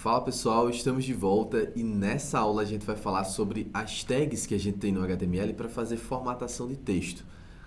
Fala pessoal, estamos de volta e nessa aula a gente vai falar sobre as tags que a gente tem no HTML para fazer formatação de texto.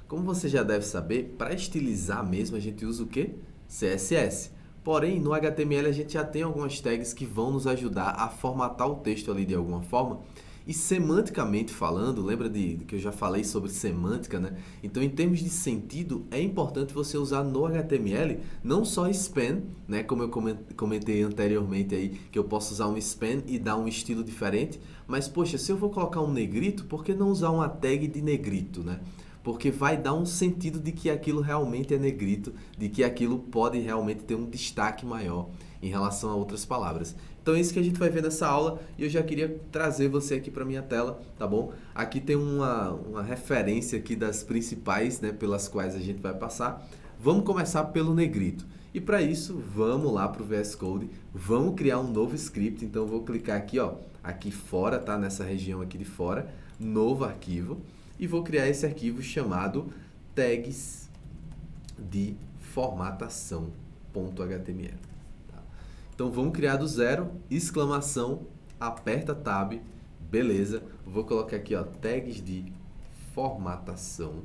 Como você já deve saber, para estilizar mesmo a gente usa o quê? CSS. Porém, no HTML a gente já tem algumas tags que vão nos ajudar a formatar o texto ali de alguma forma. E semanticamente falando, lembra de que eu já falei sobre semântica, né? Então, em termos de sentido, é importante você usar no HTML não só span, né? Como eu comentei anteriormente aí, que eu posso usar um span e dar um estilo diferente. Mas, poxa, se eu vou colocar um negrito, por que não usar uma tag de negrito, né? Porque vai dar um sentido de que aquilo realmente é negrito, de que aquilo pode realmente ter um destaque maior em relação a outras palavras. Então é isso que a gente vai ver nessa aula e eu já queria trazer você aqui para minha tela, tá bom? Aqui tem uma referência aqui das principais, né, pelas quais a gente vai passar. Vamos começar pelo negrito. E para isso, vamos lá para o VS Code, vamos criar um novo script. Então eu vou clicar aqui, ó, aqui fora, tá? Nessa região aqui de fora, novo arquivo. E vou criar esse arquivo chamado tags de formatação.html. Tá? Então vamos criar do zero, exclamação, aperta tab, beleza. Vou colocar aqui, ó, tags de formatação,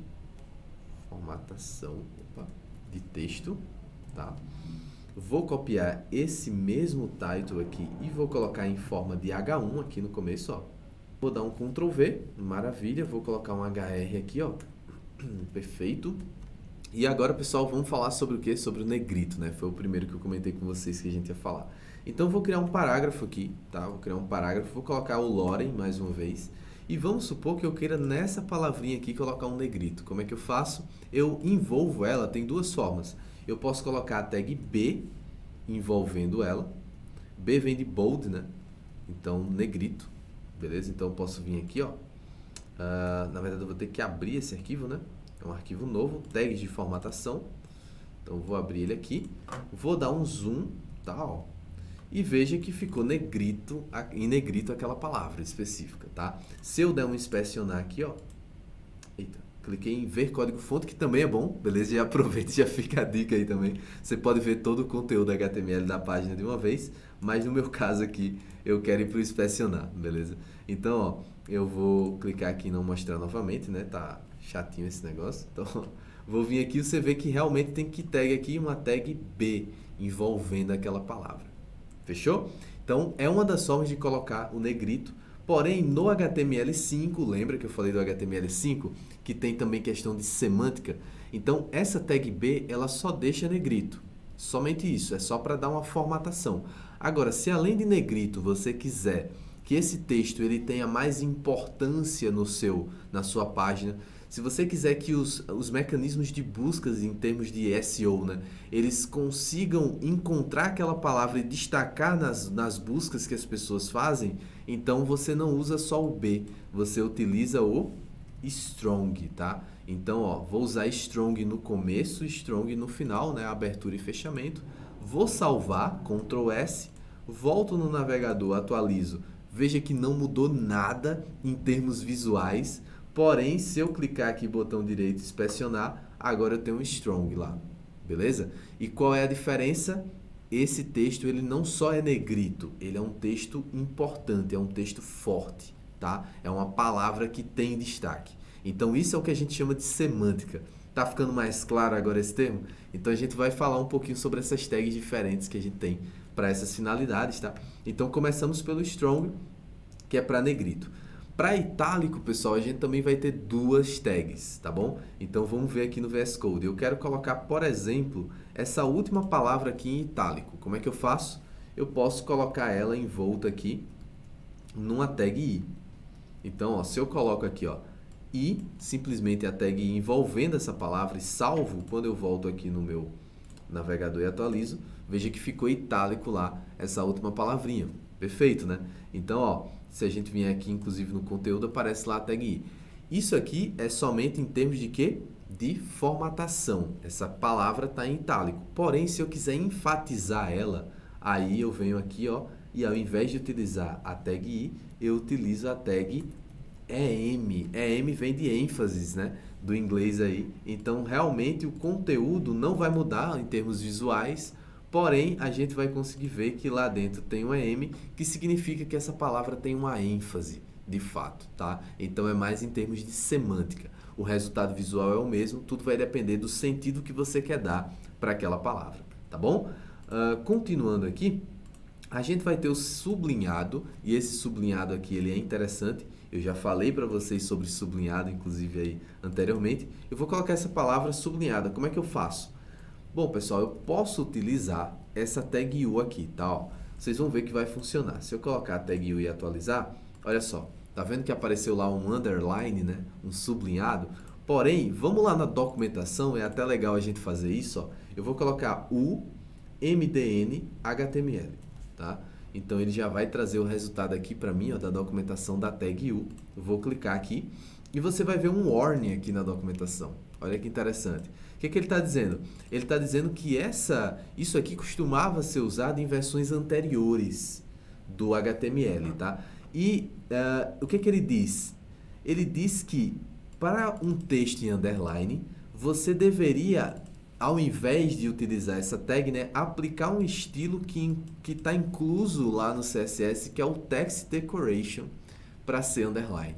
opa, de texto, tá? Vou copiar esse mesmo title aqui e vou colocar em forma de H1 aqui no começo, ó. Vou dar um Ctrl V, maravilha, vou colocar um HR aqui, ó, perfeito. E agora, pessoal, vamos falar sobre o quê? Sobre o negrito, né? Foi o primeiro que eu comentei com vocês que a gente ia falar. Então, vou criar um parágrafo aqui, tá? Vou criar um parágrafo, vou colocar o Loren mais uma vez. E vamos supor que eu queira nessa palavrinha aqui colocar um negrito. Como é que eu faço? Eu envolvo ela, tem duas formas. Eu posso colocar a tag B envolvendo ela. B vem de bold, né? Então, negrito. Beleza? Então eu posso vir aqui, ó. Na verdade eu vou ter que abrir esse arquivo, né? É um arquivo novo, tags de formatação. Então eu vou abrir ele aqui. Vou dar um zoom, tá? Ó. E veja que ficou negrito, em negrito aquela palavra específica, tá? Se eu der um inspecionar aqui, ó. Eita, cliquei em ver código-fonte, que também é bom, beleza? Já aproveita e já fica a dica aí também. Você pode ver todo o conteúdo HTML da página de uma vez, mas no meu caso aqui, eu quero ir para o inspecionar, beleza? Então, ó, eu vou clicar aqui em não mostrar novamente, né? Tá chatinho esse negócio. Então, vou vir aqui e você vê que realmente tem que tag aqui uma tag B, envolvendo aquela palavra. Fechou? Então, é uma das formas de colocar o negrito. Porém, no HTML5, lembra que eu falei do HTML5, que tem também questão de semântica? Então, essa tag B, ela só deixa negrito. Somente isso, é só para dar uma formatação. Agora, se além de negrito você quiser que esse texto ele tenha mais importância na sua página, se você quiser que os mecanismos de buscas em termos de SEO, né, eles consigam encontrar aquela palavra e destacar nas buscas que as pessoas fazem, então você não usa só o B, você utiliza o strong, tá? Então, ó, vou usar strong no começo, strong no final, né, abertura e fechamento. Vou salvar, Ctrl S, volto no navegador, atualizo. Veja que não mudou nada em termos visuais, porém, se eu clicar aqui botão direito inspecionar, agora eu tenho um strong lá, beleza? E qual é a diferença? Esse texto ele não só é negrito, ele é um texto importante, é um texto forte, tá? É uma palavra que tem destaque. Então isso é o que a gente chama de semântica. Tá ficando mais claro agora esse termo? Então a gente vai falar um pouquinho sobre essas tags diferentes que a gente tem para essas finalidades, tá? Então começamos pelo strong, que é para negrito. Para itálico, pessoal, a gente também vai ter duas tags, tá bom? Então vamos ver aqui no VS Code. Eu quero colocar, por exemplo, essa última palavra aqui em itálico. Como é que eu faço? Eu posso colocar ela envolta aqui numa tag I. Então, ó, se eu coloco aqui, ó, I, simplesmente a tag I envolvendo essa palavra e salvo, quando eu volto aqui no meu navegador e atualizo, veja que ficou itálico lá essa última palavrinha. Perfeito, né? Então, ó, se a gente vier aqui, inclusive no conteúdo, aparece lá a tag I. Isso aqui é somente em termos de quê? De formatação. Essa palavra está em itálico. Porém, se eu quiser enfatizar ela, aí eu venho aqui, ó, e ao invés de utilizar a tag I, eu utilizo a tag EM. EM vem de ênfase, né? Do inglês aí. Então, realmente, o conteúdo não vai mudar em termos visuais, Porém, a gente vai conseguir ver que lá dentro tem uma M, que significa que essa palavra tem uma ênfase, de fato, tá? Então é mais em termos de semântica. O resultado visual é o mesmo, tudo vai depender do sentido que você quer dar para aquela palavra, tá bom? Continuando aqui, a gente vai ter o sublinhado, e esse sublinhado aqui ele é interessante. Eu já falei para vocês sobre sublinhado, inclusive aí anteriormente. Eu vou colocar essa palavra sublinhada. Como é que eu faço? Bom, pessoal, eu posso utilizar essa tag U aqui, tá? Ó, vocês vão ver que vai funcionar. Se eu colocar a tag U e atualizar, olha só, tá vendo que apareceu lá um underline, né? Um sublinhado? Porém, vamos lá na documentação, é até legal a gente fazer isso, ó. Eu vou colocar U, MDN, HTML, tá? Então, ele já vai trazer o resultado aqui para mim, ó, da documentação da tag U. Eu vou clicar aqui e você vai ver um warning aqui na documentação. Olha que interessante. O que ele está dizendo? Ele está dizendo que isso aqui costumava ser usado em versões anteriores do HTML, tá? E o que ele diz? Ele diz que para um texto em underline, você deveria, ao invés de utilizar essa tag, né, aplicar um estilo que está incluso lá no CSS, que é o Text Decoration, para ser underline.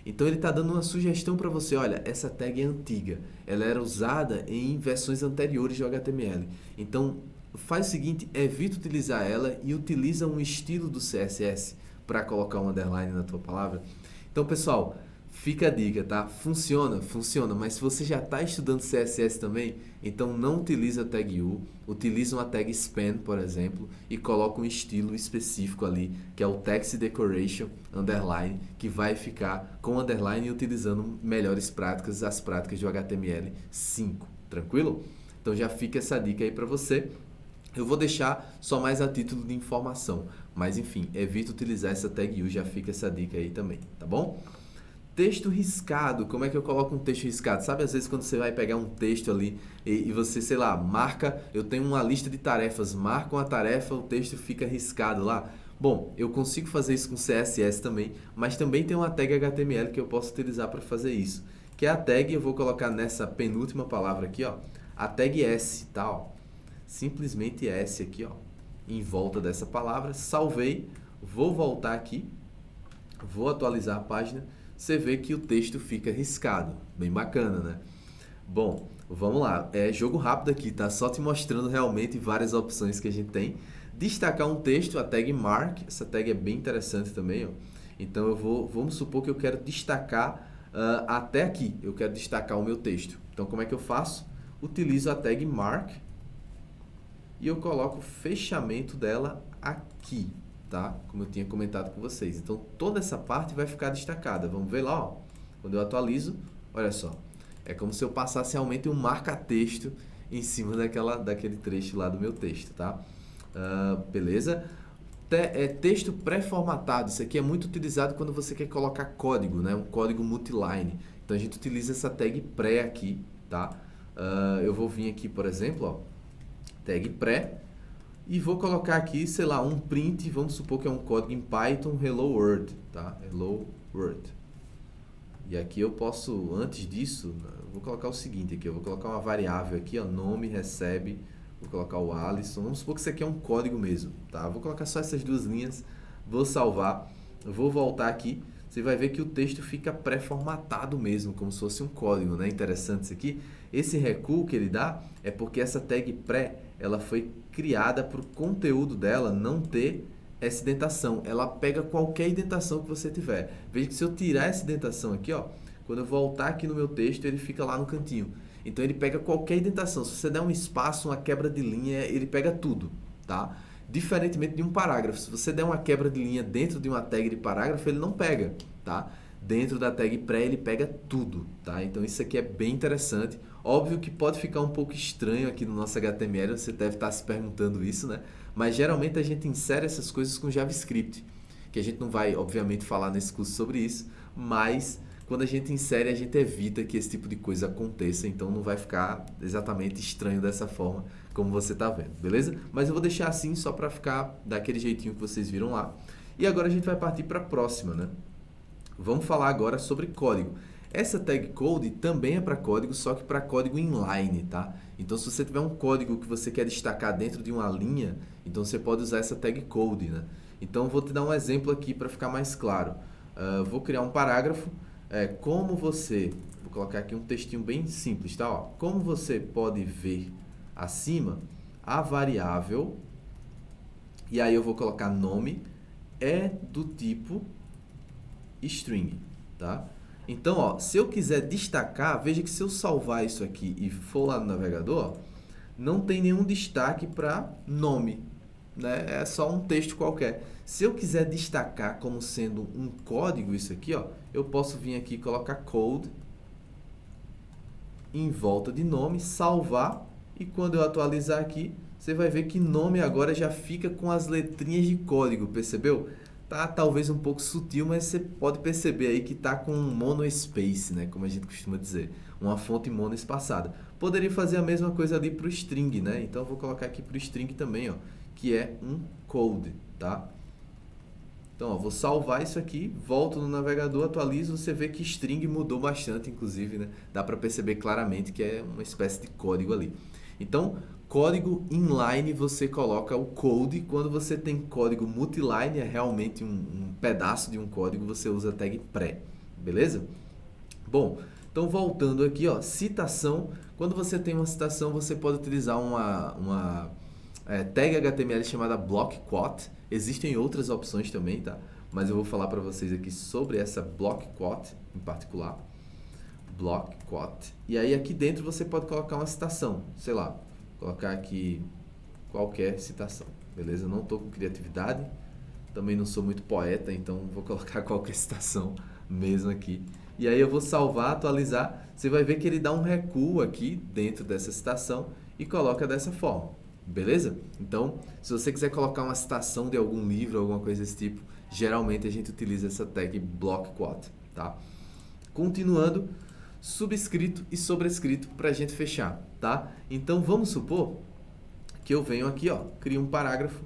Então ele está dando uma sugestão para você, olha, essa tag é antiga, ela era usada em versões anteriores do HTML. Então faz o seguinte, evita utilizar ela e utiliza um estilo do CSS para colocar um underline na tua palavra. Então, pessoal, fica a dica, tá? Funciona, mas se você já está estudando CSS também, então não utiliza a tag U, utiliza uma tag span, por exemplo, e coloca um estilo específico ali, que é o Text Decoration underline, que vai ficar com underline e utilizando melhores práticas, as práticas do HTML5, tranquilo? Então já fica essa dica aí para você. Eu vou deixar só mais a título de informação, mas enfim, evita utilizar essa tag U, já fica essa dica aí também, tá bom? Texto riscado, como é que eu coloco um texto riscado? Sabe, às vezes quando você vai pegar um texto ali e você, sei lá, marca, eu tenho uma lista de tarefas, marca uma tarefa, o texto fica riscado lá. Bom, eu consigo fazer isso com CSS também, mas também tem uma tag HTML que eu posso utilizar para fazer isso, que é a tag, eu vou colocar nessa penúltima palavra aqui, ó, a tag S, tá, ó, simplesmente S aqui, ó, em volta dessa palavra, salvei, vou voltar aqui, vou atualizar a página, você vê que o texto fica riscado. Bem bacana, né? Bom, vamos lá. É jogo rápido aqui, tá? Só te mostrando realmente várias opções que a gente tem. Destacar um texto, a tag mark. Essa tag é bem interessante também, ó. Então, vamos supor que eu quero destacar até aqui. Eu quero destacar o meu texto. Então, como é que eu faço? Utilizo a tag mark e eu coloco o fechamento dela aqui. Tá? Como eu tinha comentado com vocês. Então, toda essa parte vai ficar destacada. Vamos ver lá, ó. Quando eu atualizo, olha só. É como se eu passasse realmente um marca-texto em cima daquele trecho lá do meu texto, tá? Beleza? Texto pré-formatado. Isso aqui é muito utilizado quando você quer colocar código, né? Um código multiline. Então, a gente utiliza essa tag pré aqui, tá? Eu vou vir aqui, por exemplo, ó. Tag pré. E vou colocar aqui, sei lá, um print, vamos supor que é um código em Python, Hello World, tá? Hello World. E aqui eu posso, antes disso, vou colocar o seguinte aqui, eu vou colocar uma variável aqui, ó, nome, recebe, vou colocar o Alisson, vamos supor que isso aqui é um código mesmo, tá? Vou colocar só essas duas linhas, vou salvar, vou voltar aqui, você vai ver que o texto fica pré-formatado mesmo, como se fosse um código, né? Interessante isso aqui. Esse recuo que ele dá é porque essa tag pré, ela foi criada para o conteúdo dela não ter essa indentação. Ela pega qualquer indentação que você tiver. Veja que se eu tirar essa indentação aqui, ó, quando eu voltar aqui no meu texto, ele fica lá no cantinho. Então ele pega qualquer indentação. Se você der um espaço, uma quebra de linha, ele pega tudo, tá? Diferentemente de um parágrafo. Se você der uma quebra de linha dentro de uma tag de parágrafo, ele não pega, tá? Dentro da tag pré, ele pega tudo, tá? Então isso aqui é bem interessante. Óbvio que pode ficar um pouco estranho aqui no nosso HTML, você deve estar se perguntando isso, né? Mas geralmente a gente insere essas coisas com JavaScript, que a gente não vai, obviamente, falar nesse curso sobre isso, mas quando a gente insere, a gente evita que esse tipo de coisa aconteça, então não vai ficar exatamente estranho dessa forma, como você está vendo, beleza? Mas eu vou deixar assim só para ficar daquele jeitinho que vocês viram lá. E agora a gente vai partir para a próxima, né? Vamos falar agora sobre código. Essa tag code também é para código, só que para código inline, tá? Então, se você tiver um código que você quer destacar dentro de uma linha, então você pode usar essa tag code, né? Então, vou te dar um exemplo aqui para ficar mais claro. Vou criar um parágrafo. Vou colocar aqui um textinho bem simples, tá? Ó, como você pode ver acima, a variável, e aí eu vou colocar nome, é do tipo string, tá? Então, ó, se eu quiser destacar, veja que se eu salvar isso aqui e for lá no navegador, ó, não tem nenhum destaque para nome, né? É só um texto qualquer. Se eu quiser destacar como sendo um código isso aqui, ó, eu posso vir aqui e colocar code em volta de nome, salvar, e quando eu atualizar aqui, você vai ver que nome agora já fica com as letrinhas de código, percebeu? Tá talvez um pouco sutil, mas você pode perceber aí que tá com um monospace, né, como a gente costuma dizer, uma fonte monoespaçada. Poderia fazer a mesma coisa ali para o string, né? Então eu vou colocar aqui para o string também, ó, que é um code, tá? Então, ó, vou salvar isso aqui, volto no navegador, atualizo, você vê que string mudou bastante, inclusive, né? Dá para perceber claramente que é uma espécie de código ali. Então, código inline você coloca o code, quando você tem código multiline, é realmente um pedaço de um código, você usa a tag pré, beleza? Bom, então voltando aqui, ó, citação, quando você tem uma citação, você pode utilizar uma tag HTML chamada block quote. Existem outras opções também, tá? Mas eu vou falar para vocês aqui sobre essa block quote em particular. Block quote. E aí aqui dentro você pode colocar uma citação, sei lá, colocar aqui qualquer citação, beleza? Eu não estou com criatividade, também não sou muito poeta, então vou colocar qualquer citação mesmo aqui. E aí eu vou salvar, atualizar, você vai ver que ele dá um recuo aqui dentro dessa citação e coloca dessa forma, beleza? Então, se você quiser colocar uma citação de algum livro, alguma coisa desse tipo, geralmente a gente utiliza essa tag block quote, tá? Continuando, subscrito e sobrescrito para a gente fechar, tá? Então, vamos supor que eu venho aqui, ó, crio um parágrafo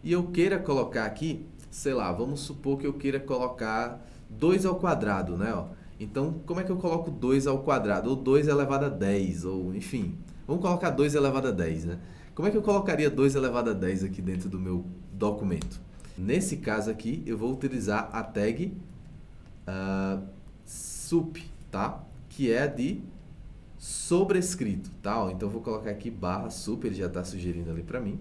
e eu queira colocar aqui, sei lá, vamos supor que eu queira colocar 2 ao quadrado, né, ó? Então, como é que eu coloco 2 ao quadrado? Ou 2 elevado a 10, ou enfim, vamos colocar 2 elevado a 10, né? Como é que eu colocaria 2 elevado a 10 aqui dentro do meu documento? Nesse caso aqui, eu vou utilizar a tag sup, tá? Que é de sobrescrito, tá? Então, vou colocar aqui barra sup, ele já está sugerindo ali para mim.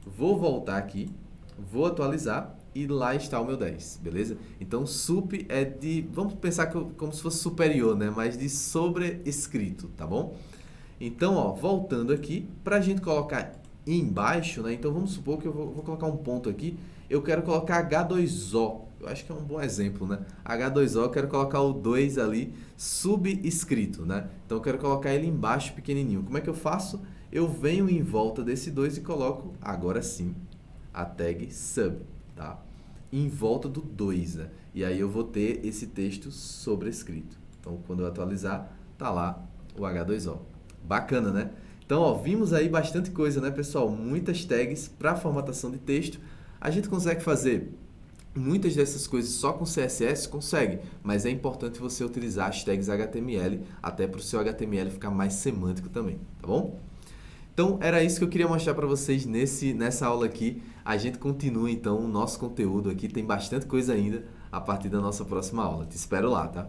Vou voltar aqui, vou atualizar e lá está o meu 10, beleza? Então, sup é de, vamos pensar como se fosse superior, né? Mas de sobrescrito, tá bom? Então, ó, voltando aqui, para a gente colocar embaixo, né? Então, vamos supor que eu vou colocar um ponto aqui. Eu quero colocar H2O. Eu acho que é um bom exemplo, né? H2O, eu quero colocar o 2 ali subscrito, né? Então, eu quero colocar ele embaixo pequenininho. Como é que eu faço? Eu venho em volta desse 2 e coloco, agora sim, a tag sub, tá? Em volta do 2, né? E aí eu vou ter esse texto sobrescrito. Então, quando eu atualizar, tá lá o H2O. Bacana, né? Então, ó, vimos aí bastante coisa, né, pessoal? Muitas tags para formatação de texto. A gente consegue fazer muitas dessas coisas só com CSS? Consegue, mas é importante você utilizar as tags HTML até para o seu HTML ficar mais semântico também, tá bom? Então, era isso que eu queria mostrar para vocês nessa aula aqui. A gente continua, então, o nosso conteúdo aqui. Tem bastante coisa ainda a partir da nossa próxima aula. Te espero lá, tá?